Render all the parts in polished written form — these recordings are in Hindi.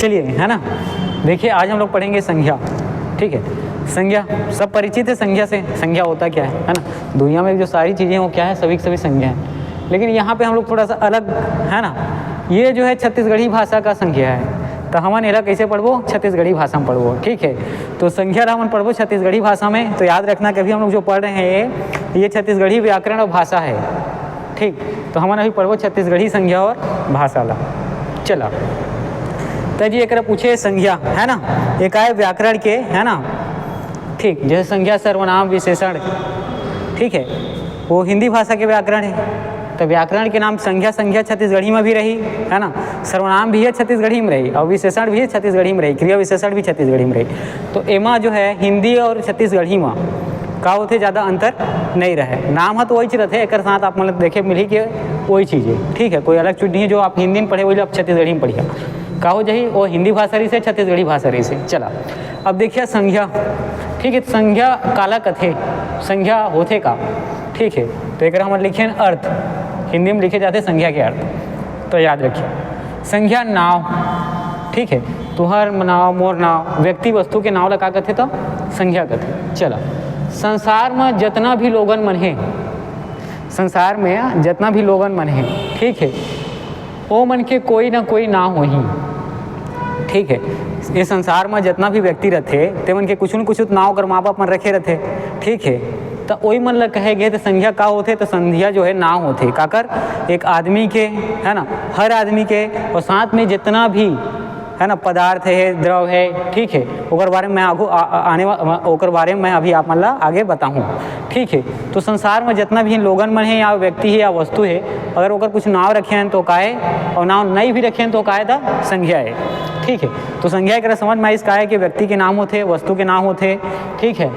चलिए, है ना। देखिए आज हम लोग पढ़ेंगे संज्ञा, ठीक है। संज्ञा सब परिचित है संज्ञा से। संज्ञा होता क्या है ना। दुनिया में जो सारी चीज़ें वो क्या है, सभी की सभी संज्ञा है। लेकिन यहाँ पे हम लोग थोड़ा सा अलग, है ना। ये जो है छत्तीसगढ़ी भाषा का संज्ञा है। तो हमन एला कैसे पढ़बो, छत्तीसगढ़ी भाषा में पढ़बो, ठीक है। तो संज्ञा हमन पढ़बो छत्तीसगढ़ी भाषा में। तो याद रखना कभी हम लोग जो पढ़ रहे हैं ये छत्तीसगढ़ी व्याकरण और भाषा है, ठीक। तो हमन अभी पढ़बो छत्तीसगढ़ी संज्ञा और भाषा ला। चला तो जी एक पूछे संज्ञा, है ना। एक आए व्याकरण के, है ना, ठीक। जैसे संज्ञा सर्वनाम विशेषण, ठीक है, वो हिंदी भाषा के व्याकरण है। तो व्याकरण के नाम संज्ञा, संज्ञा छत्तीसगढ़ी में भी रही, है ना। सर्वनाम भी है छत्तीसगढ़ी में रही और विशेषण भी है छत्तीसगढ़ी में रही, क्रिया विशेषण भी छत्तीसगढ़ी में रही। तो एमा जो है हिंदी और छत्तीसगढ़ी में का होते ज़्यादा अंतर नहीं रहे। नाम है तो वही चीज़ रहते, एक साथ आप मतलब देखे मिली कि वही चीज़ है, ठीक है। कोई अलग चीज़ नहीं है जो आप हिंदी में पढ़े वही आप छत्तीसगढ़ी में पढ़िए। का हो जाही वो हिंदी भाषा रही से छत्तीसगढ़ी भाषा रही से। चला अब देखिए संज्ञा, ठीक है। संज्ञा काला कथे, संज्ञा होते का, ठीक है। तो एक हम लिखे अर्थ, हिंदी में लिखे जाते संज्ञा के अर्थ। तो याद रखिए संज्ञा नाव, ठीक है। तुहर नाव, मोर नाव, व्यक्ति वस्तु के नाव लगा कथे तो संज्ञा कथे। चला संसार में जितना भी लोगन मन है, संसार में जितना भी लोगन मन है, ठीक है, वो मन के कोई ना कोई नाव हो ही, ठीक है। ये संसार में जितना भी व्यक्ति रहते ते मन के कुछ न कुछ नाव कर माँ बाप मन रखे रहते, ठीक है। तो वही मन ल कहे गए तो संज्ञा का होते, तो संज्ञा जो है नाव होते काकर एक आदमी के, है ना, हर आदमी के, और साथ में जितना भी, है ना, पदार्थ है, द्रव है, ठीक है, ओकर बारे में मैं आगू आने ओकर बारे में मैं अभी आप मतलब आगे बताऊँ, ठीक है। तो संसार में जितना भी लोगन मन है या व्यक्ति है या वस्तु है, अगर ओकर कुछ नाव रखे हैं तो काहे, और नाव नहीं भी रखे हैं तो काहे था संज्ञा है, ठीक है। तो संज्ञा एक समझ में इस का है कि व्यक्ति के नाम होते, वस्तु के नाम होते, ठीक है।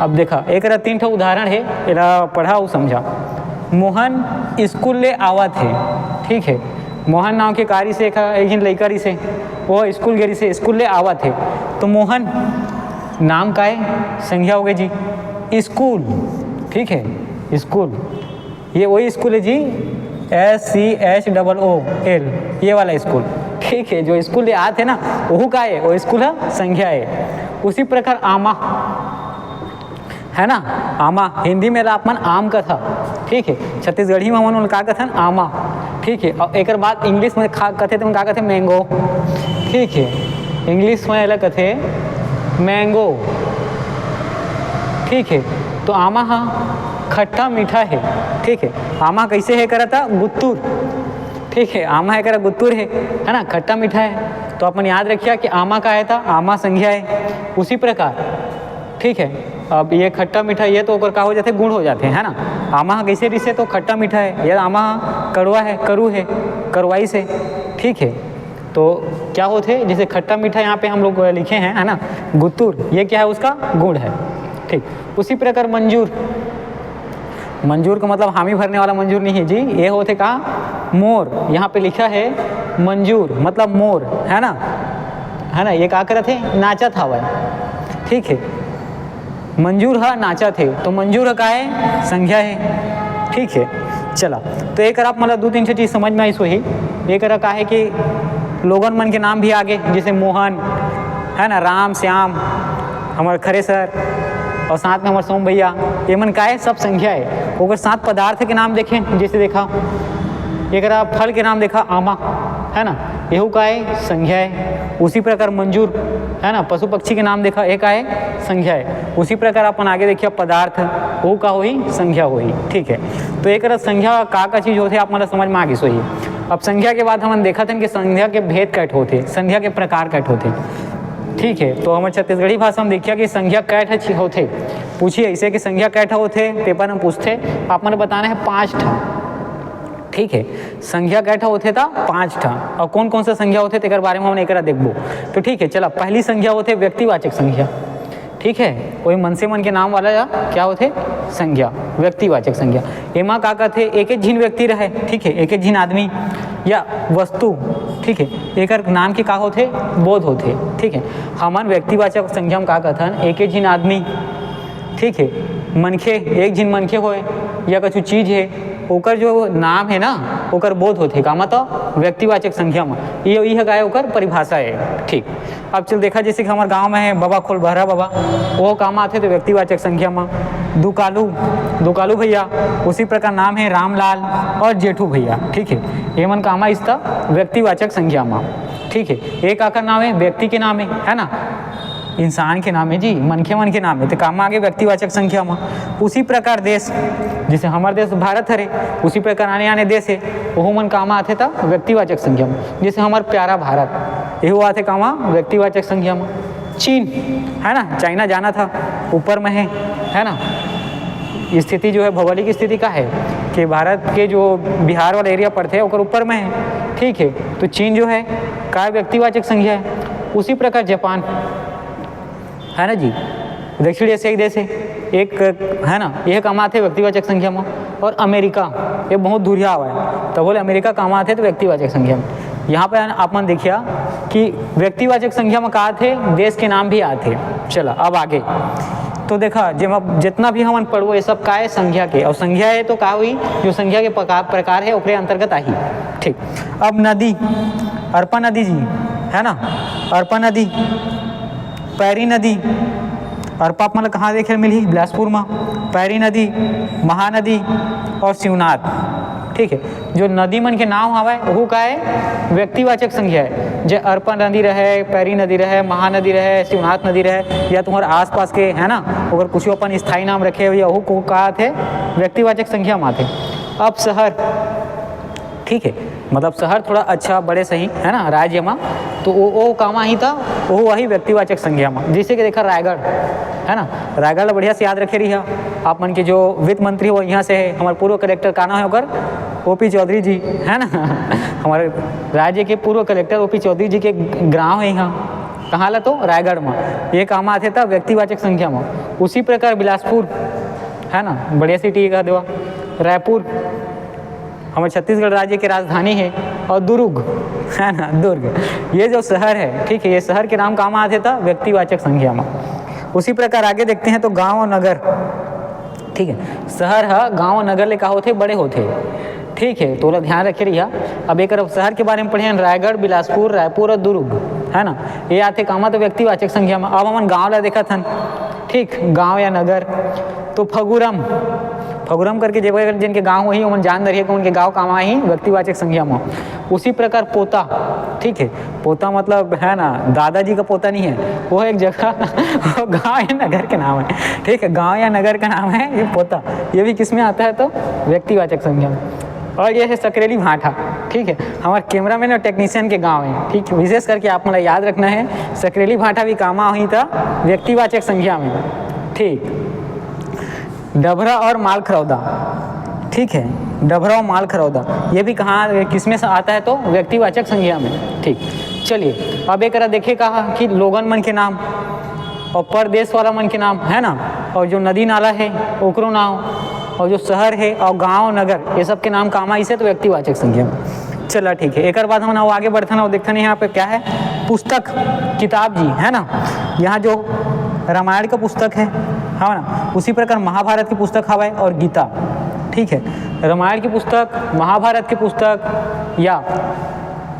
अब देखा एक 3 ठो उदाहरण है, एला पढ़ा और समझा। मोहन स्कूल ले आवत है, ठीक है। मोहन नाम के कारी से एक जन लड़का रही से, वो स्कूल गेरी से स्कूल ले आवत है। तो मोहन नाम का है, संज्ञा हो गई जी। स्कूल, ठीक है, स्कूल ये वही स्कूल है जी, SCHOOL, ये वाला स्कूल, ठीक है। जो स्कूल ले आते ना वो का है, वो स्कूल है, संज्ञा है। उसी प्रकार आमा, है ना, आमा हिंदी में अपन आम का था, ठीक है। छत्तीसगढ़ी में मन का कथन आमा, ठीक है। और एक बाद इंग्लिश में कथे तो का कथे मैंगो, ठीक है। इंग्लिश में अलग कथे मैंगो, ठीक है। तो आमा हाँ खट्टा मीठा है, ठीक है। आमा कैसे है करा था, गुत्तुर, ठीक है। आमा है करा गुत्तुर है ना, खट्टा मीठा है। तो अपन याद रखिए कि आमा का है था, आमा संज्ञा है। उसी प्रकार, ठीक है। अब ये खट्टा मीठा ये तो ओकर का हो जाते, गुण हो जाते हैं, है ना। आमा कैसे रिसे तो खट्टा मीठा है, ये आमा कड़वा है, करू है, करवाई से, ठीक है। तो क्या होते, जैसे खट्टा मीठा यहाँ पे हम लोग लिखे हैं, है ना, गुत्तुर, ये क्या है उसका गुण है, ठीक। उसी प्रकार मंजूर, मंजूर का मतलब हामी भरने वाला मंजूर नहीं है जी, ये होते कहा मोर, यहाँ पे लिखा है मंजूर मतलब मोर, है ना, है ना। ये क्या करते थे, नाचा था वह, ठीक है। मंजूर हा नाचा थे, तो मंजूर का है संज्ञा है, ठीक है। चला तो एक आप मतलब 2-3 चीज़ समझ में आई सो ही। एक का है कि लोगन मन के नाम भी आगे, जैसे मोहन, है ना, राम, श्याम, हमारे खरे सर, और साथ में हमारे सोम भैया, ये मन का है सब संज्ञा है। अगर साथ पदार्थ के नाम देखें, जैसे देखा एक फल के नाम देखा आमा, है ना, यहू का है संज्ञा है। उसी प्रकार मंजूर, है ना, पशु पक्षी के नाम देखा, एक है संज्ञा है। उसी प्रकार अपन आगे देखिए पदार्थ, वो का हो ही संज्ञा हो ही, ठीक है। तो एक संज्ञा का चीज़ होते आप मतलब समझ में आगे सो ही। अब संज्ञा के बाद हम देखा थे कि संज्ञा के भेद कैट होते, संज्ञा के प्रकार कैट होते, ठीक है। तो हमारे छत्तीसगढ़ी भाषा में देखिए कि संज्ञा कैट होते, पूछिए ऐसे कि संज्ञा कैट होते, पेपर में पूछते, आप मैंने बताना है 5 ठा, ठीक है। संज्ञा कैठा होते था 5 ठा, और कौन कौन सा संज्ञा होते तेकर बारे में हम एक देखबो। तो ठीक है, चला पहली संज्ञा होते व्यक्तिवाचक संज्ञा, ठीक है। कोई मनसे मन के नाम वाला या क्या होते संज्ञा, व्यक्तिवाचक संज्ञा। एमा का कहते एक एक झिन व्यक्ति रहे, ठीक है, एक एक झिन आदमी या वस्तु, ठीक है, एक नाम के का होते बोध होते, ठीक है। हमन व्यक्तिवाचक संज्ञा में का कथन एक एक झिन आदमी, ठीक है, मनखे एक झिन मनखे होए या कुछ चीज है, ओकर जो नाम है ना ओकर बोध होते का मतलब व्यक्तिवाचक संख्या में यह का है ओकर परिभाषा है। ठीक, अब चल देखा जैसे कि हमारे गांव में है बाबा खोल बहरा बाबा, वो काम आते तो व्यक्तिवाचक संख्या में। दुकालू भैया, उसी प्रकार नाम है रामलाल और जेठू भैया। ठीक है, ये मन कामा इसका व्यक्तिवाचक संख्या में। ठीक है, एक आकर नाम है व्यक्ति के नाम है ना, इंसान के नाम है जी, मन के नाम है तो काम आगे व्यक्तिवाचक संख्या में। उसी प्रकार देश, जैसे हमारे देश भारत है, उसी प्रकार आने आने देश है वो मन काम आते था व्यक्तिवाचक संख्या में। जैसे हमारा प्यारा भारत ये हुआ थे कामा व्यक्तिवाचक संख्या में। चीन है ना, चाइना जाना था ऊपर में है ना, स्थिति जो है भौगोलिक स्थिति का है कि भारत के जो बिहार वाला एरिया पड़ते हैं ऊपर ऊपर में है। ठीक है, तो चीन जो है का व्यक्तिवाचक संख्या है। उसी प्रकार जापान है ना जी, दक्षिण एशिया देश है एक है ना, यह कमाते व्यक्तिवाचक संख्या में। और अमेरिका ये बहुत दूरिया हुआ है तो बोले अमेरिका कमाते तो व्यक्तिवाचक संख्या में। यहाँ पे आपने देखिया कि व्यक्तिवाचक संख्या में कहा थे देश के नाम भी आते। चला अब आगे तो देखा जब जितना भी हम पढ़ो ये सब का है संख्या के, और संख्या है तो का हुई जो संख्या के प्रकार है ओकरे अंतर्गत आई। ठीक, अब नदी, अर्पा नदी जी है ना, अर्पा नदी, पैरी नदी, अर्पा मतलब कहाँ देखे मिली बिलासपुर में, पैरी नदी, महानदी और शिवनाथ। ठीक है, जो नदी मन के नाम हवा वो का है व्यक्तिवाचक संख्या है। जो अर्पा नदी रहे, पैरी नदी रहे, महानदी रहे, शिवनाथ नदी रहे, या तुम्हारे आसपास के है ना अगर कुछ अपन स्थायी नाम रखे हुए वो को कहा थे व्यक्तिवाचक संख्या में थे। अब शहर, ठीक है, मतलब शहर थोड़ा अच्छा बड़े सही है ना राज्य में, तो वो कामा ही था वो वही व्यक्तिवाचक संख्या में। जैसे कि देखा रायगढ़ है ना, रायगढ़ बढ़िया से याद रखे रही है आप मन के जो वित्त मंत्री वो यहाँ से है, हमारे पूर्व कलेक्टर का नाम है ओकर ओपी चौधरी जी है ना हमारे राज्य के पूर्व कलेक्टर ओपी चौधरी जी के गाँव है यहाँ, कहाँ ला तो रायगढ़ में। ये काम आते था व्यक्तिवाचक संख्या में। उसी प्रकार बिलासपुर है ना, बढ़िया सिटी का देवा, रायपुर हमारे छत्तीसगढ़ राज्य की राजधानी है, और दुर्ग है ना, दुर्ग ये जो शहर है। ठीक है, ये शहर के नाम काम आते था व्यक्तिवाचक संख्या में। उसी प्रकार आगे देखते हैं तो गांव और नगर। ठीक है, शहर है गांव और नगर ले का होते बड़े होते। ठीक है, थोड़ा ध्यान रखे रहिए। अब एक शहर के बारे में पढ़े रायगढ़, बिलासपुर, रायपुर और दुर्ग है ना, ये आते कामा तो व्यक्तिवाचक संख्या में। अब हम गाँव ला देखा था, ठीक, गाँव या नगर तो फगुरम करके जगह जिनके गांव वही उन जान रही है कि उनके गांव कामा ही व्यक्तिवाचक संख्या में। उसी प्रकार पोता, ठीक है, पोता मतलब है ना दादाजी का पोता नहीं है, वो एक जगह वो गांव या नगर के नाम है। ठीक है, गांव या नगर का नाम है ये पोता, ये भी किस में आता है तो व्यक्तिवाचक संख्या में। और ये है सकरेली भाटा। ठीक है, हमारे कैमरामैन और टेक्नीशियन के गाँव है। ठीक है, विशेष करके आप मतलब याद रखना है सकरेली भाटा भी कामा हुई था व्यक्तिवाचक संख्या में। ठीक, डभरा और मालखरौदा, ठीक है, डभरा और मालखरौदा ये भी कहाँ किसमें से आता है तो व्यक्तिवाचक संख्या में। ठीक, चलिए अब एक देखे कहा कि लोगन मन के नाम और परदेश वाला मन के नाम है ना, और जो नदी नाला है ओकरो नाम, और जो शहर है और गांव नगर ये सब के नाम काम आई से तो व्यक्तिवाचक संख्या में। चला ठीक है, एक बाद हम आगे बढ़ते ना देखते नहीं यहाँ पे क्या है पुस्तक किताब जी है ना। यहाँ जो रामायण का पुस्तक है ना, उसी प्रकार महाभारत की पुस्तक हवा और गीता। ठीक है, रामायण की पुस्तक, महाभारत की पुस्तक या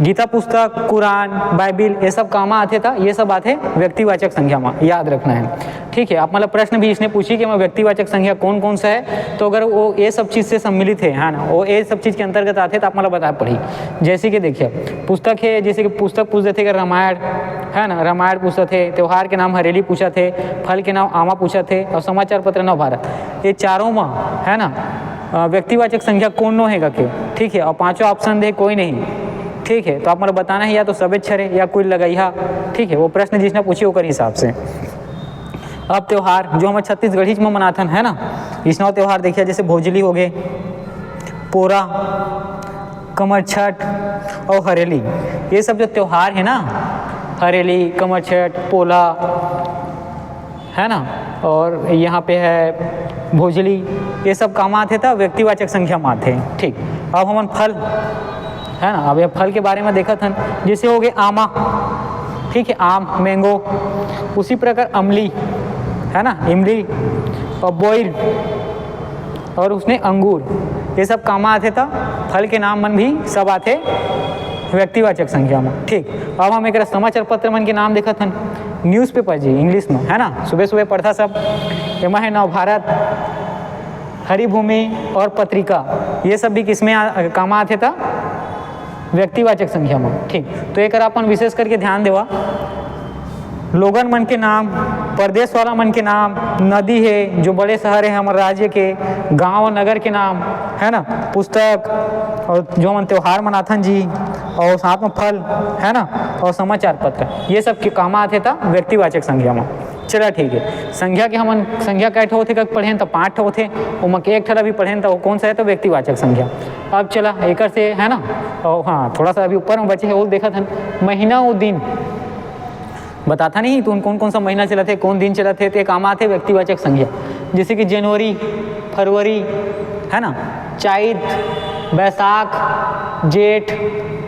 गीता पुस्तक, कुरान, बाइबिल ये सब काम आते था, ये सब आते व्यक्तिवाचक संख्या में, याद रखना है। ठीक है, आप मतलब प्रश्न भी इसने पूछी कि मैं व्यक्तिवाचक संख्या कौन कौन सा है, तो अगर वो ये सब चीज़ से सम्मिलित है ना, वो ये सब चीज़ के अंतर्गत आते तो आप मतलब बता पड़ी। जैसे कि देखिए पुस्तक है, जैसे कि पुस्तक पूछते थे कि रामायण है ना, रामायण पूछते थे, त्यौहार के नाम हरेली पूछा थे, फल के नाम आमा पूछा थे, और समाचार पत्र नवभारत, ये चारों में है ना व्यक्तिवाचक संख्या कौन नो है के। ठीक है, और पाँचों ऑप्शन दे कोई नहीं। ठीक है, तो आप मतलब बताना है या तो सबे छरे या कोई लगाइया। ठीक है, वो प्रश्न जिसने पूछी वो कर हिसाब से। अब त्यौहार जो हमारे छत्तीसगढ़ी में मनाथन है ना, इसना त्यौहार देखिए जैसे भोजली हो गए, पोरा, कमर छठ और हरेली, ये सब जो त्यौहार है ना, हरेली, कमर छठ, पोला है ना, और यहाँ पे है भोजली, ये सब काम आते था व्यक्तिवाचक संख्या में आते। ठीक, अब हम फल है ना, अब ये फल के बारे में देखा था, जैसे हो गए आमा, ठीक है, आम मैंगो, उसी प्रकार अमली है ना, इमली और बोइर, और उसने अंगूर, ये सब कामा आते था, फल के नाम मन भी सब आते व्यक्तिवाचक संख्या में। ठीक, अब हम एक समाचार पत्र मन के नाम देखा था, न्यूज़पेपर जी इंग्लिश में, है ना, सुबह सुबह पढ़ता सब। एमा है नवभारत, हरिभूमि और पत्रिका, ये सब भी किसमें कामा आते था, व्यक्तिवाचक संख्या में। ठीक, तो एक अपन विशेष करके ध्यान देवा, लोगन मन के नाम, प्रदेश वाला मन के नाम, नदी है जो बड़े शहर है हमारे राज्य के, गांव और नगर के नाम, है ना, पुस्तक और जो हम त्योहार मनाथन जी, और साथ में फल, है ना, और समाचार पत्र, ये सब के काम आते था व्यक्तिवाचक संख्या में। चला ठीक है, संख्या के हम संख्या कैठ होते कब पढ़े तो 5 होते, उमा के एक ठला भी पढ़े तो वो कौन सा है, तो व्यक्तिवाचक संख्या। अब चला एक से, है ना, और हाँ थोड़ा सा अभी ऊपर में बचे है वो देखा था, महीना और दिन बताता नहीं तो कौन कौन सा महीना चला थे, कौन दिन चला थे, तो काम आते व्यक्तिवाचक संख्या, जैसे कि जनवरी, फरवरी, है ना, चैत, बैसाख, जेठ,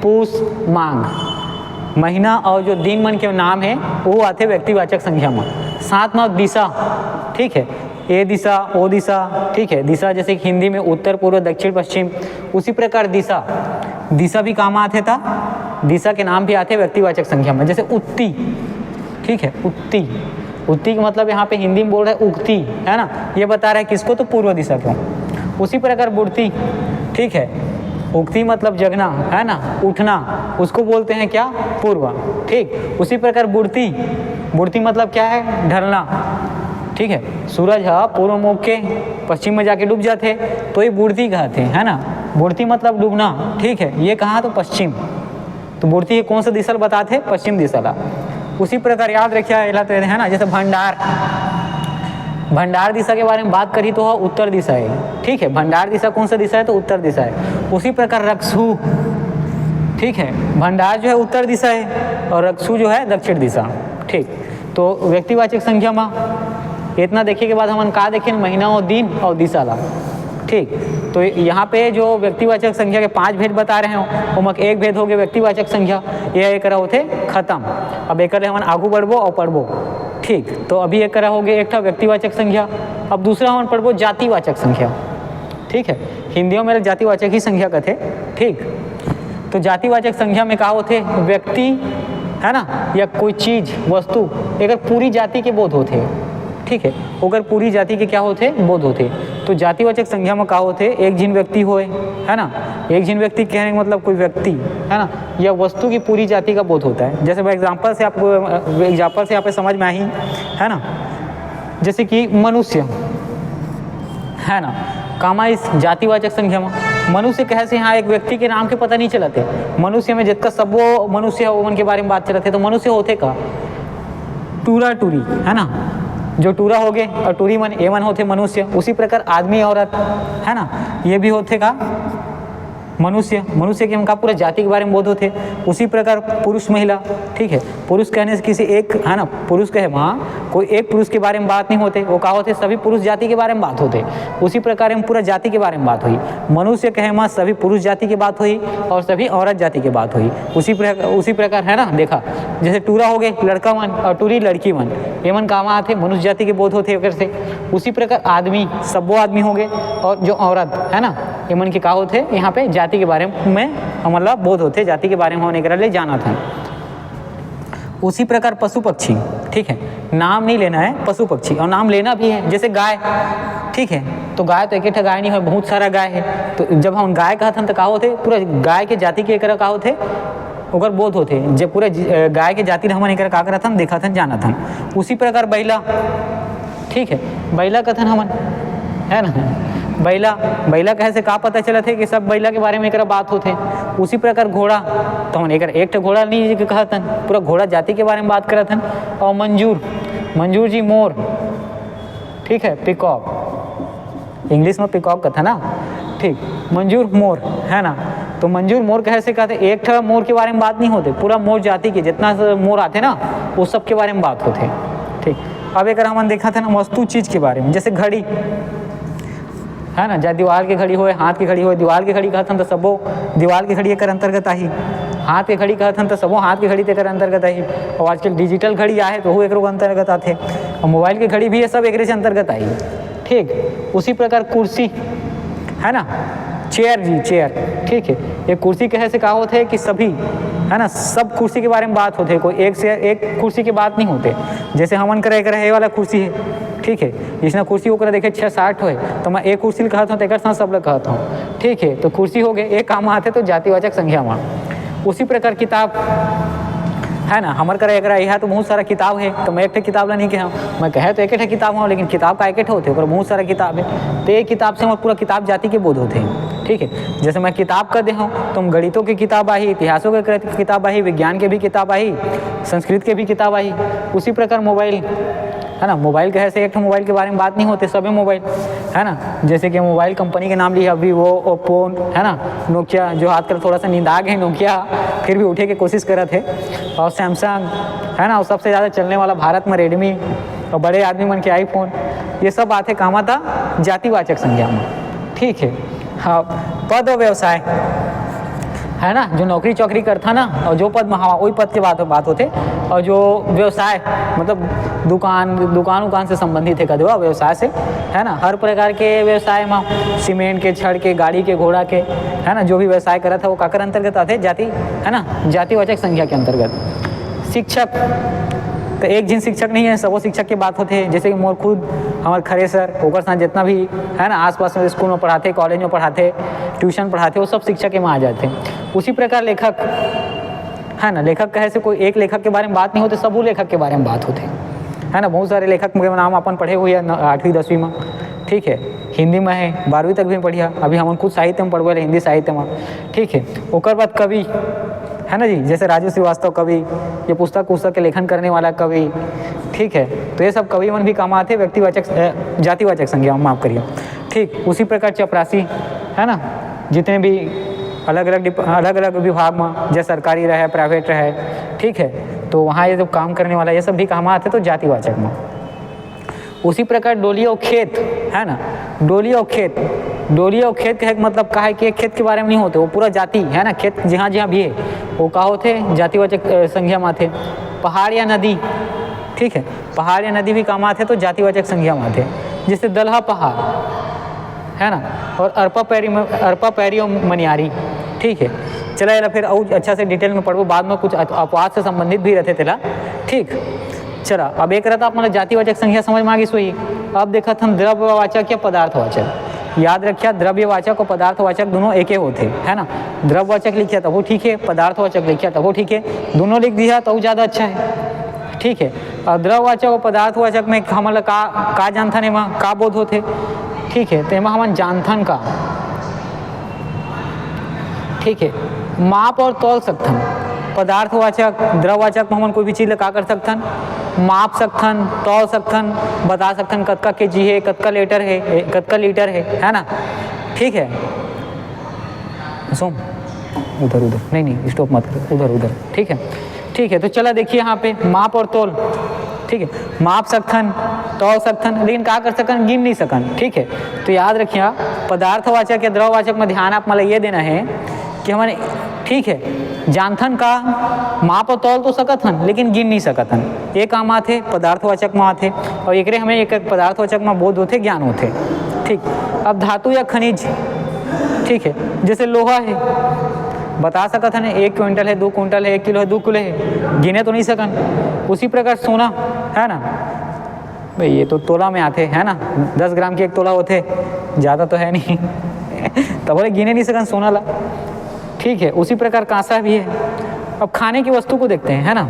पूस, माघ, महीना और जो दिन मन के नाम है वो आते व्यक्तिवाचक संख्या में। साथ में दिशा, ठीक है, ए दिशा, ओ दिशा, ठीक है, दिशा जैसे कि हिंदी में उत्तर, पूर्व, दक्षिण, पश्चिम, उसी प्रकार दिशा, दिशा भी काम आते था, दिशा के नाम भी आते व्यक्तिवाचक संख्या में। जैसे उत्ती, ठीक है, उत्ती, उत्ती का मतलब यहाँ पे हिंदी में बोल रहा है उगती, है ना, ये बता रहा है किसको, तो पूर्व दिशा को। उसी प्रकार बुढ़ती, ठीक है, उगती मतलब जगना, है ना, उठना, उसको बोलते हैं क्या, पूर्व। ठीक, उसी प्रकार बुढ़ती, बुढ़ती मतलब क्या है, ढलना, ठीक है, सूरज है पूर्व मुख के पश्चिम में जाके डूब जाते तो ये बुढ़ती कहते हैं, है ना, बुढ़ती मतलब डूबना, ठीक है, ये कहाँ, तो पश्चिम, तो बुढ़ती कौन सा दिशा बताते, पश्चिम दिशा ला। उसी प्रकार याद रखिए, है ना, जैसे भंडार, भंडार दिशा के बारे में बात करी तो उत्तर दिशा है, ठीक है, भंडार दिशा कौन सा दिशा है, तो उत्तर दिशा है। उसी प्रकार रक्षु, ठीक है, भंडार जो है उत्तर दिशा है और रक्षु जो है दक्षिण दिशा। ठीक, तो व्यक्तिवाचक संख्या में इतना देखने के बाद हम का देखें, महीना और दिन और दिशा ला। ठीक, तो यहाँ पे जो व्यक्तिवाचक संख्या के 5 भेद बता रहे हैं, उमक एक भेद हो गया व्यक्तिवाचक संख्या, यह एक होते खत्म। अब एक हम आगू बढ़बो और पढ़बो। ठीक, तो अभी एक हो गया एक था व्यक्तिवाचक संख्या, अब दूसरा हम पढ़बो जातिवाचक संख्या। ठीक है, हिंदियों में जातिवाचक ही संख्या कहते। ठीक, तो जातिवाचक संख्या में का होते, व्यक्ति, है ना, या कोई चीज, वस्तु, अगर पूरी जाति के बोध होते, ठीक है, अगर पूरी जाति के क्या होते, बोध होते, तो जातिवाचक संख्या में का होते, एक जिन व्यक्ति होए, है ना, एक जिन व्यक्ति कहने का मतलब कोई व्यक्ति, है ना, या वस्तु की पूरी जाति का बोध होता है। जैसे एग्जाम्पल से आपको, एग्जाम्पल से यहाँ पे समझ में आई, है ना, जैसे कि मनुष्य, है ना, कामा इस जातिवाचक संख्या में मनुष्य कहे से यहाँ एक व्यक्ति के नाम के पता नहीं चलते, मनुष्य में जितना सब वो मनुष्य है उनके बारे में बात चलते, तो मनुष्य होते का टूरा टूरी, है ना, जो टूरा हो गए और टूरी मन एवन होते मनुष्य। उसी प्रकार आदमी औरत, है ना, ये भी होते का मनुष्य, मनुष्य के हम का पूरा जाति के बारे में बोध होते। उसी प्रकार पुरुष महिला, ठीक है, पुरुष कहने से किसी एक, है ना, पुरुष कहे वहाँ कोई एक पुरुष के बारे में बात नहीं होते, वो का होते सभी पुरुष जाति के बारे में बात होते। उसी प्रकार हम पूरा जाति के बारे में बात हुई, मनुष्य कहे वहाँ सभी पुरुष जाति की बात हुई और सभी औरत जाति की बात हुई। उसी प्रकार है ना, देखा जैसे टूरा हो गए लड़का मन और टूरी लड़की मन, ये मन काम आते मनुष्य जाति के बोध होते अगर से। उसी प्रकार आदमी, सब वो आदमी हो गए, और जो औरत, है ना, ये मन के का होते, यहाँ पे जाति के बारे में मतलब बोध होते, जाति के बारे में होने के लिए जाना था। उसी प्रकार पशु पक्षी, ठीक है, नाम नहीं लेना है, पशु पक्षी, और नाम लेना भी है। जैसे गाय, ठीक है, तो गाय तो एक गाय नहीं है, बहुत सारा गाय है, तो जब हम गाय कहते हैं तो का होते, पूरा गाय के जाति के एक का होते अगर बोध होते, जब पूरे गाय के जाति हम एक का करत हम देखा था, जाना था। उसी प्रकार बैला, ठीक है, बैला कथन हमन, है ना, बैला, बैला कहे से का पता चला थे कि सब बैला के बारे में एक बात होते। उसी प्रकार घोड़ा, तो हम एक घोड़ा नहीं कहतन, पूरा घोड़ा जाति के बारे में बात करत हन। और मंजूर, मंजूर जी मोर, ठीक है, पिकॉक, इंग्लिश में पिकॉक का था ना, ठीक, मंजूर मोर, है ना, तो मंजूर मोर कहे से कहते, एक ठा मोर के बारे में बात नहीं होते, पूरा मोर जाति के जितना मोर आते ना वो सब के बारे में बात होते। ठीक, अब एक हम देखा था ना वस्तु चीज के बारे में, जैसे घड़ी, है ना, चाहे दीवार की घड़ी हो, हाथ की घड़ी हो, दीवार की घड़ी कहते हैं तो सबो दीवार की घड़ी एक अंतर्गत आई, हाथ की घड़ी कहते हैं तो सबो हाथ की घड़ी एक अंतर्गत आई, और आजकल डिजिटल घड़ी आए तो वो एक अंतर्गत आते, और मोबाइल की घड़ी भी है, सब एक से अंतर्गत आई। ठीक, उसी प्रकार कुर्सी, है ना, चेयर जी, चेयर, ठीक है। एक कुर्सी कहे से कहा होते है कि सभी, है ना, सब कुर्सी के बारे में बात होते है, कोई एक से एक कुर्सी की बात नहीं होते। जैसे हमन करे ये वाला कुर्सी है, ठीक है, जिसने कुर्सी ओकरा देखे 6-7 हो तो मैं एक कुर्सी कहता हूँ तो एक साथ सब लोग कहता हूँ, ठीक है। तो कुर्सी हो गए, एक काम आते तो जातिवाचक संज्ञा में। उसी प्रकार किताब, है ना, हमारे करे अगर यह तो बहुत सारा किताब है, तो मैं एक किताब ला नहीं कहा, मैं कहे तो एक किताब हूँ, लेकिन किताब का एक होते हैं, बहुत सारा किताब है। तो एक किताब से हमारे पूरा किताब जाति के बोध होते हैं, ठीक है। जैसे मैं किताब कर दे हूँ तो हम गणितों की किताब आई, इतिहासों की किताब आई, विज्ञान के भी किताब आई, संस्कृत के भी किताब आई। उसी प्रकार मोबाइल, है ना, मोबाइल कहे से एक मोबाइल के बारे में बात नहीं होते, सभी मोबाइल, है ना। जैसे कि मोबाइल कंपनी के नाम लिया, वीवो, ओप्पो, है ना, नोकिया, जो आजकल थोड़ा सा निंदा है नोकिया, फिर भी उठे के कोशिश कर रहे थे, और सैमसंग, है ना, और सबसे ज़्यादा चलने वाला भारत में रेडमी, और बड़े आदमी मन के आईफोन, ये सब बातें काम था जातिवाचक संज्ञा में, ठीक है। हाँ, पद और व्यवसाय, है ना, जो नौकरी चौकरी करता ना, और जो पद में, हाँ, वही पद के बात होते। और जो व्यवसाय मतलब दुकान से संबंधित है कदवा व्यवसाय से, है ना, हर प्रकार के व्यवसाय में, सीमेंट के, छड़ के, गाड़ी के, घोड़ा के, है ना, जो भी व्यवसाय करा था वो काकर अंतर्गत आते जाति, है ना, जातिवाचक संज्ञा के अंतर्गत। शिक्षक, तो एक जिन शिक्षक नहीं है, सब वो शिक्षक की बात होते हैं। जैसे कि मोर खुद हमारे खरे सर, ओकर साथ जितना भी, है ना, आसपास में स्कूल में पढ़ाते, कॉलेज में पढ़ाते, ट्यूशन पढ़ाते, वो सब शिक्षक के में आ जाते हैं। उसी प्रकार लेखक, है ना, लेखक कहे से कोई एक लेखक के बारे में बात नहीं होते, सब वो लेखक के बारे में बात होते, है ना। बहुत सारे लेखक के नाम अपन पढ़े हुए हैं 8वीं 10वीं में, ठीक है, हिंदी में है, 12वीं तक भी पढ़िया, अभी हम खुद साहित्य में पढ़वे हिंदी साहित्य में, ठीक है। ओकर बाद कवि, है ना जी, जैसे राजू श्रीवास्तव कवि, ये पुस्तक के लेखन करने वाला कवि, ठीक है। तो ये सब कवि मन भी काम आते व्यक्तिवाचक जातिवाचक संज्ञा, माफ करिए, ठीक। उसी प्रकार चपरासी, है ना, जितने भी अलग अलग विभाग में, जैसे सरकारी रहे, प्राइवेट रहे, ठीक है, तो वहाँ ये जो काम करने वाला, ये सब भी काम आते तो जातिवाचक में। उसी प्रकार डोली और खेत, है ना, डोली और खेत कहे मतलब का है कि एक खेत के बारे में नहीं होते, वो पूरा जाति, है ना, खेत जहाँ भी है वो का होते जातिवाचक संज्ञा में आते। पहाड़ या नदी, ठीक है, पहाड़ या नदी भी काम आते तो जातिवाचक संज्ञा में आते। जैसे दलहा पहाड़, है ना, और अरपा पैरी मनियारी, ठीक है। चला फिर और अच्छा से डिटेल में पढ़ो, बाद में कुछ अपवाद से संबंधित भी रहते थे, ठीक। चला अब एक रहता अपना जातिवाचक संज्ञा समझ में आ गई सोई। अब देखा हम द्रव्यवाचक या पदार्थवाचक, याद रखिया द्रव्यवाचक और पदार्थवाचक दोनों एक ही होते, है ना। द्रव्यवाचक लिखिया तो वो ठीक है, पदार्थवाचक लिखिया तो वो ठीक है, दोनों लिख दिया तो ज़्यादा अच्छा है, ठीक है। और द्रव्यवाचक और पदार्थवाचक में हमारा का जानथन है, का बोध होते, ठीक है। तो हम जानथन का, ठीक है, माप और तौल सकथन। पदार्थवाचक द्रववाचक में हम कोई भी चीज़ का कर सकथन, माप सकथन, तौल सकथन, बता सकथन कतका केजी है, कतका लीटर है ना, ठीक है। सोम उधर नहीं स्टॉप मत करो, उधर ठीक है। तो चला देखिए यहाँ पे माप और तौल, ठीक है, माप सकथन, तौल सकथन, लेकिन क्या कर सकन, गिन नहीं सकन, ठीक है। तो याद रखिए पदार्थवाचक या द्रववाचक में ध्यान आप मतलब ये देना है कि हमारे, ठीक है, जानथन का माप और तौल तो सकथन लेकिन गिन नहीं सकथन, ये काम आते पदार्थवाचक में आते, और एक हमें एक पदार्थवाचक में बोध होते, ज्ञान होते, ठीक। अब धातु या खनिज, ठीक है, जैसे लोहा है, बता सकथन 1 क्विंटल है, 2 क्विंटल है, 1 किलो है, 2 किलो है, गिने तो नहीं सकन। उसी प्रकार सोना, है ना भाई, ये तो तोला में आते, है ना, 10 ग्राम के 1 तोला होते, ज़्यादा तो है नहीं तब बोले गिने नहीं सकन सोना ला, ठीक है। उसी प्रकार कांसा भी है। अब खाने की वस्तु को देखते हैं, है ना,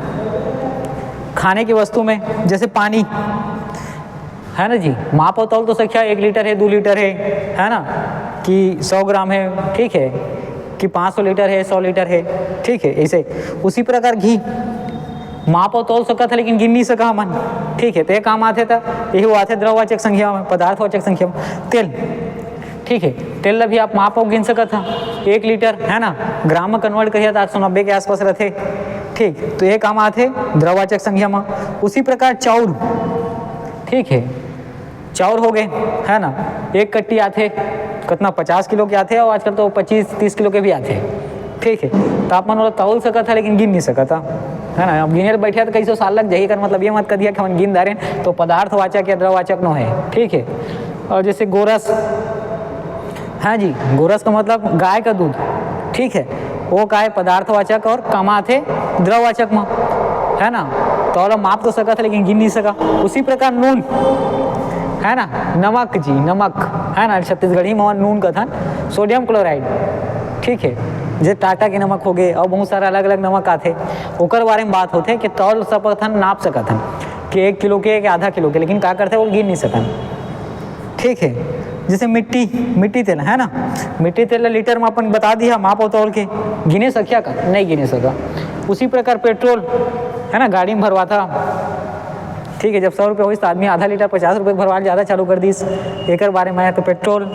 खाने की वस्तु में जैसे पानी, है ना जी, माप और तौल तो सख्या 1 लीटर है, 2 लीटर है ना, कि 100 ग्राम है, ठीक है, कि 500 लीटर है, 100 लीटर है, ठीक है, ऐसे। उसी प्रकार घी माप और तौल सका था लेकिन गिन नहीं सका मन, ठीक है। तो ये काम आते था, यही हुआ थे द्रववाचक संख्या में, पदार्थवाचक संख्या में। तेल, ठीक है, तेल भी आप माप और गिन सका था, 1 लीटर, है ना, ग्राम में कन्वर्ट करिए तो 890 के आसपास रहते, ठीक। तो ये काम आते द्रववाचक संख्या में। उसी प्रकार चाउर, ठीक है, चाउर हो गए, है ना, 1 कट्टी आते कितना 50 किलो के आते, और आजकल तो 25-30 किलो के भी आते, ठीक है। तो आप मन तौल सका था लेकिन गिन नहीं सका था, है ना। अब गिने बैठे तो कई सौ साल लग जाइए कर, मतलब ये मत कर दिया कि हम गिन दारे, तो पदार्थवाचक या द्रववाचक न है, ठीक है। और जैसे गोरस, हाँ जी, गोरस का मतलब गाय का दूध, ठीक है। वो का है पदार्थवाचक और कामाथे द्रववाचक में, है ना। तो माप तो सका था लेकिन गिन नहीं सका। उसी प्रकार नून, है ना, नमक जी, नमक, है ना, छत्तीसगढ़ी में नून कथन सोडियम क्लोराइड, ठीक है। जे टाटा के नमक हो गए और बहुत सारा अलग अलग नमक आते, ओकर बारे में बात होते कि तौल सकथन, नाप सकथन कि 1 किलो के, आधा किलो के, लेकिन क्या करते वो गिन नहीं सकन, ठीक है। जैसे मिट्टी तेल, है ना, मिट्टी तेल लीटर में अपन बता दिया माप तौल के, गिने सकिया का नहीं गिने सका। उसी प्रकार पेट्रोल, है ना, गाड़ी में भरवा था, ठीक है। जब 100 रुपये हुई तो आदमी आधा लीटर 50 रुपये भरवा ज़्यादा चालू कर दी, एक बारे में आया तो पेट्रोल,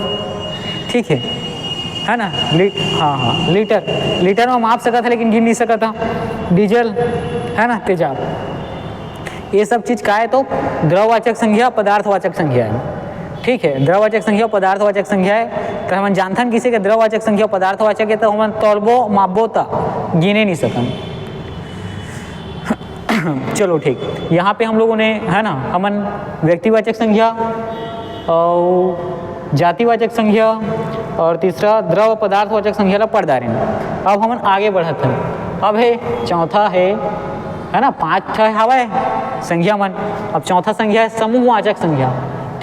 ठीक है ना। हाँ, लीटर में माप सका था लेकिन गिन नहीं सका था। डीजल, है ना, तेजाब, ये सब चीज़ का है तो द्रववाचक संज्ञा पदार्थवाचक संज्ञा है, ठीक है। द्रववाचक संज्ञा पदार्थवाचक संज्ञा है तो हम जानथन किसी के द्रववाचक संज्ञा पदार्थवाचक है तो हम तौलबो मापबो ता गिने नहीं सकन। चलो ठीक, यहाँ पे हम लोगों ने, है ना, हमन व्यक्तिवाचक संज्ञा और जातिवाचक संज्ञा और तीसरा द्रव पदार्थवाचक संज्ञा ला पढ़ दारें। अब हमन आगे बढ़त हैं। अब है चौथा है ना, 5 हवा संज्ञा मन। अब चौथा संज्ञा है समूहवाचक संज्ञा,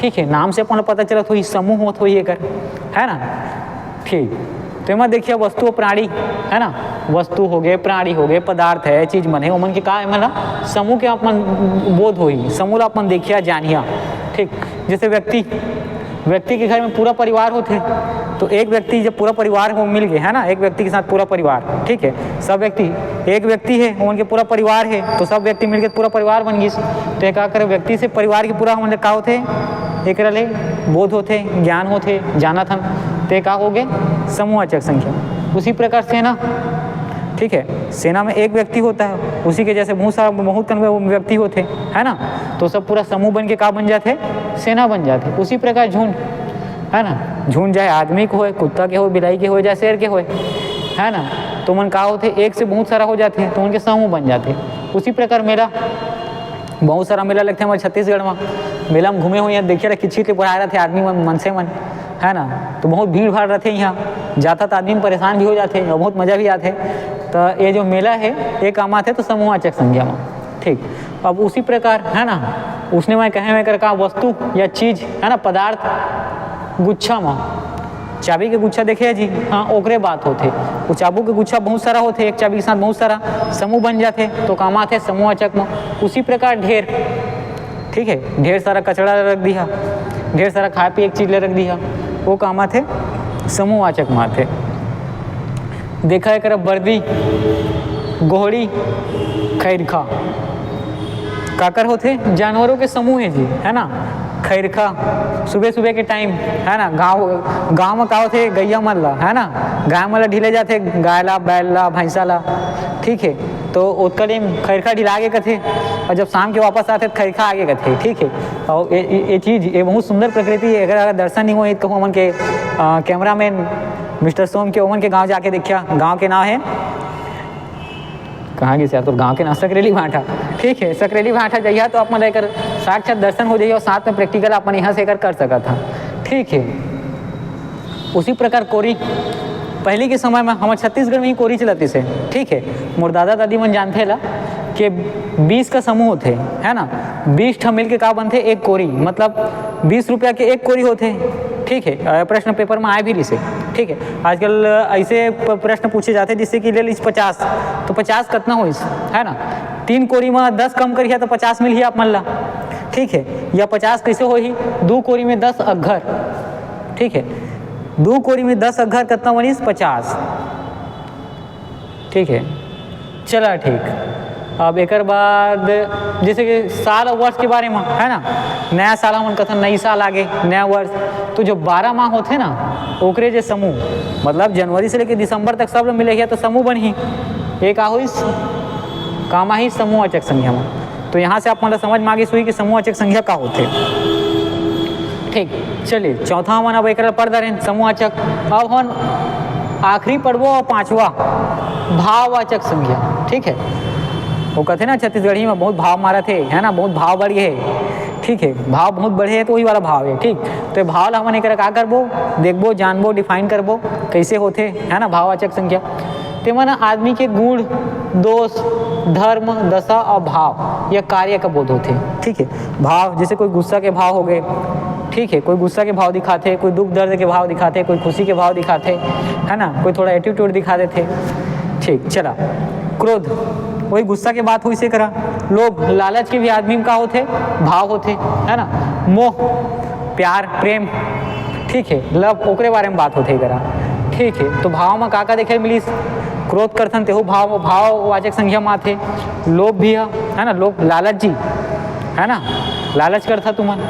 ठीक है। नाम से अपन पता चलत हुई समूह होत हुई एकर, है ना, ठीक। तो मैं देखिए वस्तु और प्राणी, है ना, वस्तु हो गए, प्राणी हो गए, पदार्थ है, चीज मन है, उमन के का मतलब समूह के अपन बोध होई, समूह अपन देखिया जानिया, ठीक। जैसे व्यक्ति के घर में पूरा परिवार होते, तो एक व्यक्ति जब पूरा परिवार हो मिल गए, है ना, एक व्यक्ति के साथ पूरा परिवार, ठीक है। सब व्यक्ति, एक व्यक्ति है उनके पूरा परिवार है, तो सब व्यक्ति मिलकर पूरा परिवार बन गई। तो एक करे व्यक्ति से परिवार की पूरा मतलब का होते, एक रहे बोध होते, ज्ञान होते, जाना था, तो का हो गए समूहवाचक संख्या। उसी प्रकार सेना, ठीक है, सेना में एक व्यक्ति होता है, उसी के जैसे बहुत व्यक्ति होते, है ना, तो सब पूरा समूह बन के का बन जाते, सेना बन जाते। उसी प्रकार झुंड, है ना, झुंड चाहे आदमी के होए, कुत्ता के हो, बिलाई के हो, चाहे शेर के होए, है ना, तो मन का होते एक से बहुत सारा हो जाते हैं तो उनके समूह बन जाते। उसी प्रकार मेला, बहुत सारा मेला लगते हैं हमारे छत्तीसगढ़ में। मेला में घूमे हुए हैं, देखिए रहा किचकिच के पढ़ा रहे थे आदमी मनसे मन, है ना, तो बहुत भीड़ भाड़ रहते हैं यहाँ, जाता तो आदमी परेशान भी हो जाते हैं और बहुत मज़ा भी आते। तो ये जो मेला है ये काम आते तो समूहवाचक संज्ञा में, ठीक। अब उसी प्रकार, है ना, उसने मैं कहे में कर कहा वस्तु या चीज़, है ना, पदार्थ गुच्छा में, चाबी के गुच्छा देखे जी, हाँ, ओकरे बात होते। वो चाबू के गुच्छा बहुत सारा होते, एक चाबी के साथ बहुत सारा समूह बन जाते, तो काम आते समूहवाचक में। उसी प्रकार ढेर, ठीक है, ढेर सारा कचड़ा रख दिया, ढेर सारा खाए पिए एक चीज रख दिया, वो काम आते समूहवाचक में आते। देखा है कर बर्दी, गोहड़ी, खैरखा, काकर होते जानवरों के समूह है जी, है ना। खैरखा सुबह सुबह के टाइम, है ना, गाँव में का होते गैया मन ला, है ना, गाय मन ला ढिले जाते, गाय ला, बैल ला, भैंसा ला, ठीक है। तो उसका टाइम खैरखा ढिला आगे कथे और जब शाम के वापस आते तो खैरखा आगे कथे, ठीक है। और ये चीज़ ये बहुत सुंदर प्रकृति है। अगर दर्शन नहीं हुए तो कहूँ अमन के कैमरा मैन मिस्टर सोम के ओमन के गाँव जाके देखिया। गाँव के नाम है कहाँ गई यार, तो गाँव के नाम सकरेली भाटा, ठीक है। सकरेली भाटा जाइए तो आप लेकर साक्षात दर्शन हो जाइए और साथ में प्रैक्टिकल अपन यहाँ से कर सका था, ठीक है। उसी प्रकार कोरी, पहले के समय में हमारे छत्तीसगढ़ में ही कोरी चलती से, ठीक है। मोर दादा दादी मन जानते ला कि 20 का समूह होते, है ना, 20 ठा मिल के का बनते एक कोरी, मतलब 20 रुपया के एक कोरी होते, ठीक है। प्रश्न पेपर में आए भी रिसे, ठीक है। आजकल ऐसे प्रश्न पूछे जाते जिससे कि ले लीज 50, तो 50 कितना हो, है ना, 3 कोरी में 10 कम करिए तो 50 मिल ही आप मन ला, ठीक है। या 50 कैसे हो ही, 2 कोरी में 10 अघर, ठीक है, 2 कोरी में 10 अघर कितना बनी 50, ठीक है। चला ठीक। अब एक बाद जैसे कि साल और वर्ष के बारे में, है ना, नया साल हम कथन नई साल आगे नया वर्ष, तो जो 12 माह होते ना ओकरे जे समूह, मतलब जनवरी से लेकर दिसंबर तक सब मिले गया तो समूह बन ही एक हुई कामा ही समूहवाचक संख्या में। तो यहाँ से आप मतलब समझ में आगे हुई कि समूहवाचक संख्या का होते, ठीक। चलिए चौथा मन अब एक पढ़ दे समूहवाचक। अब हम आखिरी पढ़बो और 5वां भाववाचक संख्या, ठीक है। वो कहते ना छत्तीसगढ़ी में बहुत भाव मारा थे, है ना, बहुत भाव बढ़ी है, ठीक है, भाव बहुत बड़े है तो वही वाला भाव है, ठीक। तो ये भाव ला हमन एकरा का करबो, देखबो, जानबो, डिफाइन करबो कैसे होते, है ना, भाववाचक संख्या। ते मन आदमी के गुण, दोष, धर्म, दशा और भाव या कार्य का बोध होते, ठीक है। भाव जैसे कोई गुस्सा के भाव हो गए, ठीक है, कोई गुस्सा के भाव दिखाते, कोई दुख दर्द के भाव दिखाते, कोई खुशी के भाव दिखाते, है ना, कोई थोड़ा एटीट्यूड दिखा देते, ठीक। चला, क्रोध वही गुस्सा के बात हुई से करा। लोभ, लालच के भी आदमी में का होते, भाव होते, है ना। मोह, प्यार, प्रेम, ठीक है। लव, ओकरे बारे में बात होते करा, ठीक है। तो भाव में का देखे मिलीस, क्रोध करथन तेहु भाववाचक संज्ञा में आथे। लोभ भी है ना, लोभ, लालच जी, है ना, लालच करता तुमन,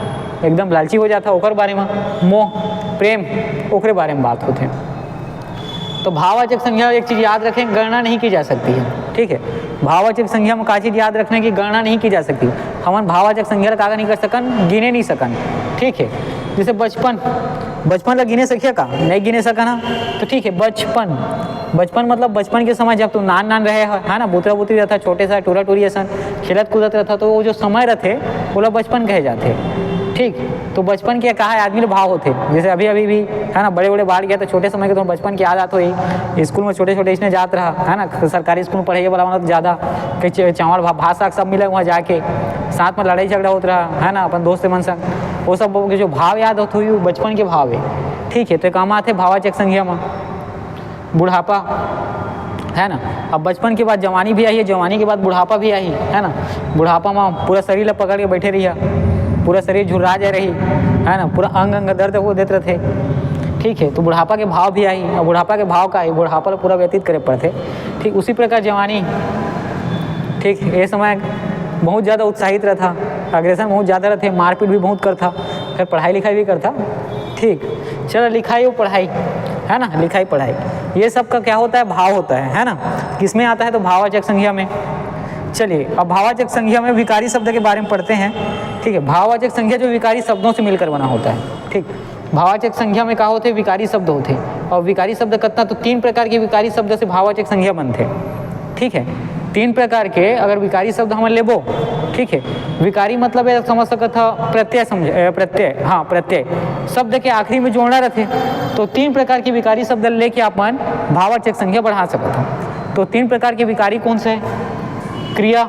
एकदम लालची हो जाता ओकर बारे में। मोह, प्रेम, ओकरे बारे में बात होते। तो भाववाचक संज्ञा एक चीज़ याद रखें, गणना नहीं की जा सकती है, ठीक है। भाववाचक संज्ञा में का चीज़ याद रखना है कि गणना नहीं की जा सकती। हम भाववाचक संज्ञा का नहीं कर सकन, गिने नहीं सकन, ठीक है। जैसे बचपन, बचपन ला गिने सकिए का, नहीं गिने सकन ना, तो ठीक है। बचपन, बचपन मतलब बचपन के समय जब तू नान रहे है ना, बुतरा बुतरी रहता, छोटे सा टूरा टूरी असन खेलत कूदत रहता, तो वो जो समय रहते बोला बचपन कहे जाते, ठीक। तो बचपन के कहा आदमी के भाव होते, जैसे अभी अभी भी है ना, बड़े बड़े बाढ़ गया तो छोटे समय के तो बचपन की याद आत हो। स्कूल में छोटे छोटे इसने जात रहा, है ना, सरकारी स्कूल में पढ़ाई वाला मतलब ज़्यादा कहीं चावल भात साग सब मिले, वहाँ जाके साथ में लड़ाई झगड़ा होता रहा, है ना, अपन दोस्त मन संग, वो सब के जो भाव याद होते हुई वो बचपन के भाव है, ठीक है। तो काम आते भाववाचक संज्ञा में। बुढ़ापा, है ना, अब बचपन के बाद जवानी भी आई है, जवानी के बाद बुढ़ापा भी आई, है ना। बुढ़ापा में पूरा शरीर ला पकड़ के बैठे रहिए, पूरा शरीर झुर्रा जा रही, है ना, पूरा अंग अंग दर्द हो देते रहते, ठीक है। तो बुढ़ापा के भाव भी आई, और बुढ़ापा के भाव का आई, बुढ़ापा ला पूरा व्यतीत करे पड़ते, ठीक। उसी प्रकार जवानी, ठीक, ये समय बहुत ज़्यादा उत्साहित रहता, अग्रेसन बहुत ज़्यादा रहते, मारपीट भी बहुत करता, फिर पढ़ाई लिखाई भी करता, ठीक। चलो, लिखाई और पढ़ाई, है ना, लिखाई पढ़ाई ये सब का क्या होता है, भाव होता है ना। किसमें आता है, तो भाववाचक संज्ञा में। चलिए, अब भाववाचक संज्ञा में विकारी शब्द के बारे में पढ़ते हैं, ठीक है। भाववाचक संज्ञा जो विकारी शब्दों से मिलकर बना होता है, ठीक। भाववाचक संज्ञा में क्या होते हैं, विकारी शब्द होते, और विकारी शब्द कितना, तो 3 प्रकार के विकारी शब्द से भाववाचक संज्ञा बनते, ठीक है। 3 प्रकार के अगर विकारी शब्द हम लेबो, ठीक है। विकारी मतलब है समझ सकता प्रत्यय, प्रत्यय, हाँ, प्रत्यय शब्द के आखिरी में जोड़ना रहते, तो 3 प्रकार के विकारी शब्द लेके अपन भाववाचक संज्ञा बढ़ा सकते हैं। तो 3 प्रकार के विकारी कौन से हैं, क्रिया,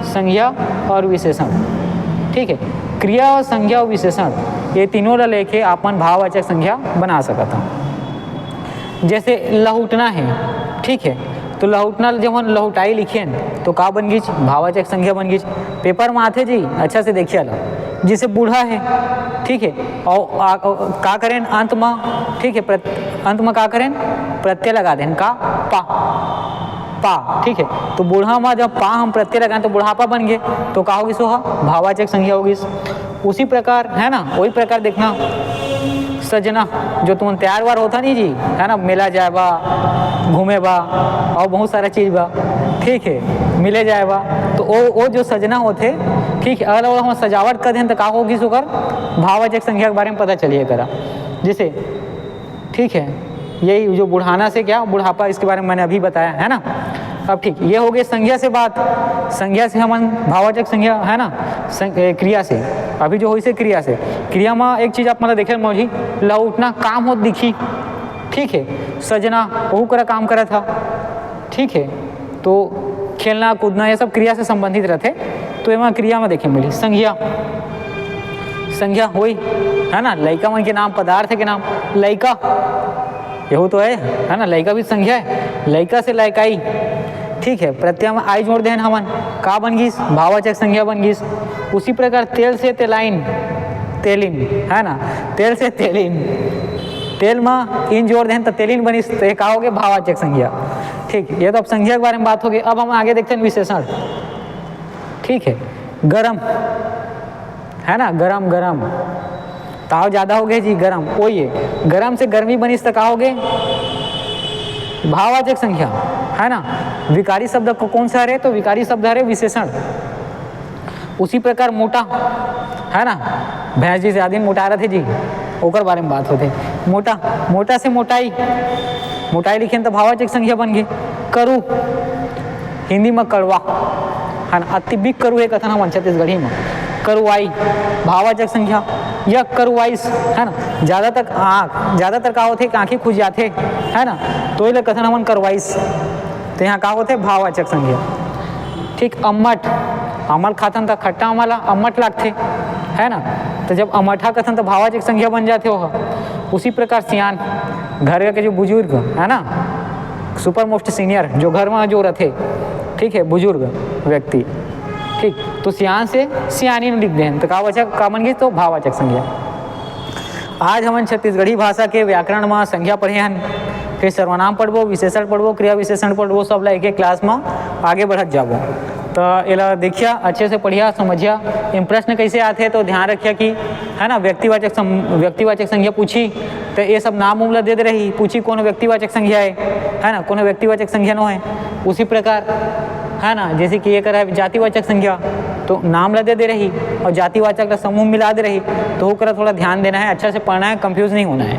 संज्ञा और विशेषण, ठीक है। क्रिया और संज्ञा और विशेषण ये तीनों ला लेके अपन भाववाचक संज्ञा बना सकता हूँ। जैसे लहुटना है, ठीक है, तो लहुटना जब हम लहुटाई लिखिए तो का बन गई, भाववाचक संज्ञा बन गई। पेपर में आते जी, अच्छा से देखिए लो, जैसे बूढ़ा है, ठीक है, और का करें अंत में, ठीक है, अंत में का करें, प्रत्यय लगा दें, का पा, ठीक है। तो बूढ़ा में जब पा हम प्रत्यय लगाएं तो बुढ़ापा बन गए, तो का होगी, सोहा भाववाचक संज्ञा होगी। उसी प्रकार, है ना, वही प्रकार देखना, सजना जो तुम तैयार वार होता नहीं जी, है ना, मेला जाए बा, घूमे बा, और बहुत सारा चीज़ बा, ठीक है, मिले जाए बा, तो वो जो सजना होते, ठीक है। अगर हम सजावट कर दें तो का होगी, सुकर भाववाचक संज्ञा के बारे में पता चलिए करा, जैसे, ठीक है। यही जो बुढ़ाना से क्या, बुढ़ापा, इसके बारे में मैंने अभी बताया, है ना। अब ठीक, ये हो गई संज्ञा से बात, संज्ञा से हम भाववाचक संज्ञा, है ना, क्रिया से। अभी जो हुई से क्रिया से, क्रिया में एक चीज़ आप मतलब देखे मौजी, लौटना काम हो दिखी, ठीक है। सजना वो करा काम करा था, ठीक है। तो खेलना कूदना ये सब क्रिया से संबंधित रहते, तो यहाँ क्रिया में देखे मिली संज्ञा, संज्ञा हुई, है ना। लड़का मन के नाम, पदार्थ के नाम, लड़का यही तो है ना, लड़का भी संज्ञा है, लड़का से लड़काई, ठीक है। प्रत्यय में आई जोड़ दें हमन, का बन गई, भाववाचक संज्ञा बन गई। उसी प्रकार तेल से तेलाइन, तेलिन, है ना, तेल से तेलिन, तेल में इन जोड़ दें तो तेलिन बनी, तो का हो गया, भाववाचक संज्ञा, ठीक। ये तो अब संज्ञा के बारे में बात हो गई। अब हम आगे देखते हैं विशेषण, ठीक है। गरम, है ना, गरम, गरम, ताव ज़्यादा हो गए जी, गरम, वही है, गरम से गर्मी बनी तो का हो गए, भाववाचक संज्ञा, है ना। विकारी शब्द को कौन सा है, तो विकारी शब्द है विशेषण। उसी प्रकार मोटा, है ना, भैंस जी से आदमी मोटा रहे थे जी, ओकर बारे में बात होते, मोटा, मोटा से मोटाई, मोटाई लिखे तो भाववाचक संज्ञा बन गई। करू, हिंदी में कड़वा, है ना, अतिबिक करू है कथन हम छत्तीसगढ़ी में, करुवाई भाववाचक संख्या या करुवाइस है ना, ज़्यादातर का होते आँखें खुज जाते है ना, तो ये कथन हमन करवाइस, तो यहाँ का होते भाववाचक संज्ञा। ठीक, अम्मट खाथन तो खट्टा अमला अम्मट लागते है ना, तो जब अमठा कथन तो भाववाचक संज्ञा बन जाते हो। उसी प्रकार सियान घर के जो बुजुर्ग है ना, सुपर मोस्ट सीनियर जो घर में जो रहते, ठीक है, बुजुर्ग व्यक्ति, ठीक, तो सियान से सियानी लिख दें तो का बन गई, तो भाववाचक संज्ञा। आज हम छत्तीसगढ़ी भाषा के व्याकरण में संज्ञा पढ़े हैं, फिर सर्वनाम पढ़बो, विशेषण पढ़बो, क्रिया विशेषण पढ़बो, सब ला एक क्लास में आगे बढ़त जाबो। तो ये देखिए अच्छे से पढ़िया समझिया। इन प्रश्न कैसे आते तो ध्यान रखिए कि है ना, व्यक्तिवाचक संज्ञा पूछी तो ये सब नाम उमला दे रही, पूछी कौन व्यक्तिवाचक संज्ञा है ना, कौन व्यक्तिवाचक संज्ञा नो है। उसी प्रकार है ना, जैसे कि ये करा है जातिवाचक संज्ञा, तो नाम ला दे रही और जातिवाचक का समूह मिला दे रही, तो वो थोड़ा ध्यान देना है, अच्छा से पढ़ना है, कंफ्यूज नहीं होना है।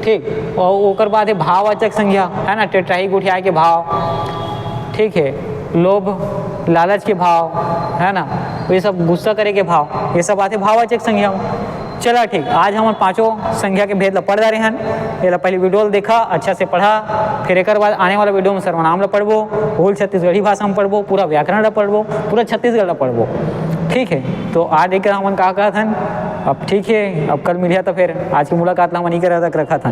ठीक, और ओकर बाद है भाववाचक संज्ञा है ना, टेट्राही गुठिया के भाव, ठीक है, लोभ लालच के भाव है ना, ये सब गुस्सा करे के भाव, ये सब आते भाववाचक संज्ञा में। चला ठीक, आज हम पांचों संज्ञा के भेद ला पढ़ रहे हैं। ये पहले वीडियो देखा, अच्छा से पढ़ा, फिर एक बाद आने वाला वीडियो में सर्वनाम ला पढ़बो, होल छत्तीसगढ़ी भाषा में पढ़बो, पूरा व्याकरण ला पढ़बो, पूरा छत्तीसगढ़ ला पढ़बो। ठीक है, तो आज एक हमन का कहत हन, अब ठीक है, अब कल मिलिया तो फिर आज की मुलाकात ला हमन नहीं कर रखा था।